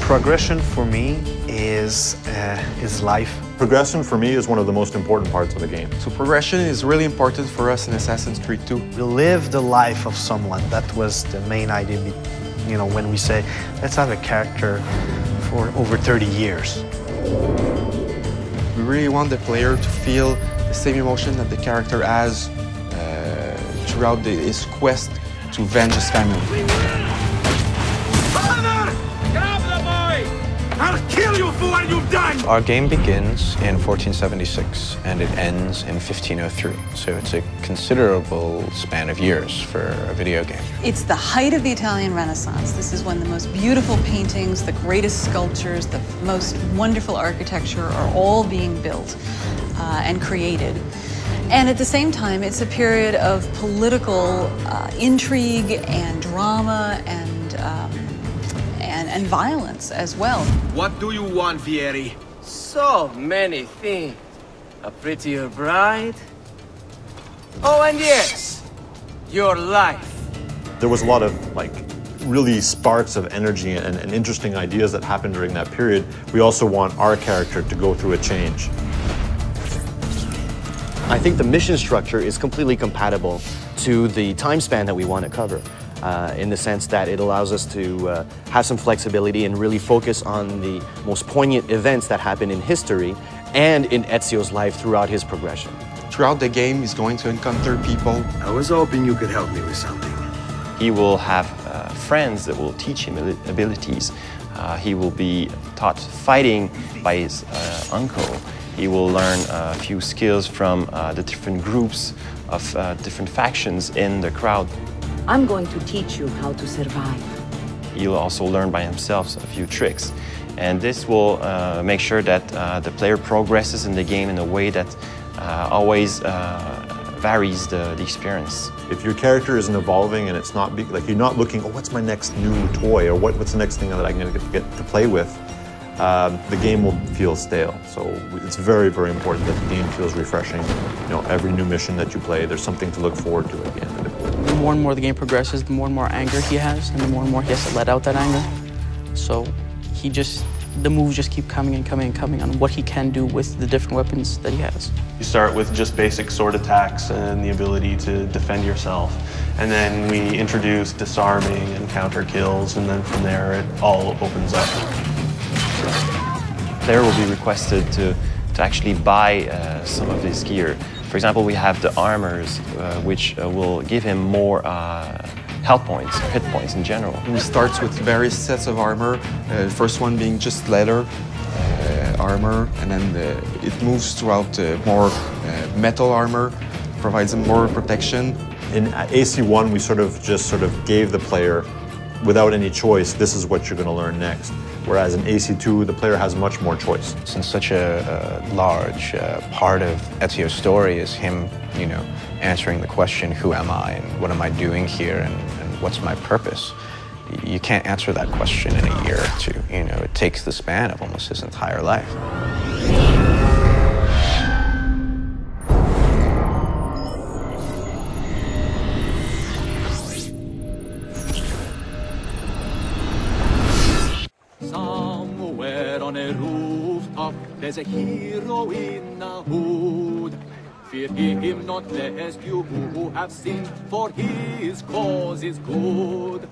Progression for me is life. Progression for me is one of the most important parts of the game. So progression is really important for us in Assassin's Creed 2. We live the life of someone. That was the main idea, you know, when we say, let's have a character for over 30 years. We really want the player to feel the same emotion that the character has throughout his quest to avenge his family. Father! Grab the boy! I'll kill you for what you've done! Our game begins in 1476 and it ends in 1503. So it's a considerable span of years for a video game. It's the height of the Italian Renaissance. This is when the most beautiful paintings, the greatest sculptures, the most wonderful architecture are all being built and created. And at the same time, it's a period of political intrigue and drama and violence as well. What do you want, Vieri? So many things. A prettier bride. Oh, and yes, your life. There was a lot of really sparks of energy and interesting ideas that happened during that period. We also want our character to go through a change. I think the mission structure is completely compatible to the time span that we want to cover, in the sense that it allows us to have some flexibility and really focus on the most poignant events that happen in history and in Ezio's life throughout his progression. Throughout the game, he's going to encounter people. I was hoping you could help me with something. He will have friends that will teach him abilities. He will be taught fighting by his uncle. He will learn a few skills from the different groups of different factions in the crowd. I'm going to teach you how to survive. He'll also learn by himself a few tricks. And this will make sure that the player progresses in the game in a way that always varies the experience. If your character isn't evolving and it's not you're not looking, oh, what's my next new toy, or what's the next thing that I'm going to get to play with, the game will feel stale. So it's very, very important that the game feels refreshing. You know, every new mission that you play, there's something to look forward to at the end of it. The more and more the game progresses, the more and more anger he has, and the more he has to let out that anger. So the moves just keep coming and coming and coming on what he can do with the different weapons that he has. You start with just basic sword attacks and the ability to defend yourself. And then we introduce disarming and counter kills, and then from there it all opens up. Player will be requested to actually buy some of his gear. For example, we have the armors, which will give him more health points, hit points in general. He starts with various sets of armor, the first one being just leather armor, and then it moves throughout more metal armor, provides him more protection. In AC1, we sort of gave the player, without any choice, this is what you're going to learn next. Whereas in AC2, the player has much more choice. Since such a large part of Ezio's story is him, you know, answering the question, who am I and what am I doing here and what's my purpose? You can't answer that question in a year or two. You know, it takes the span of almost his entire life. Somewhere on a rooftop, there's a hero in a hood. Fear him not, lest you who have sinned, for his cause is good.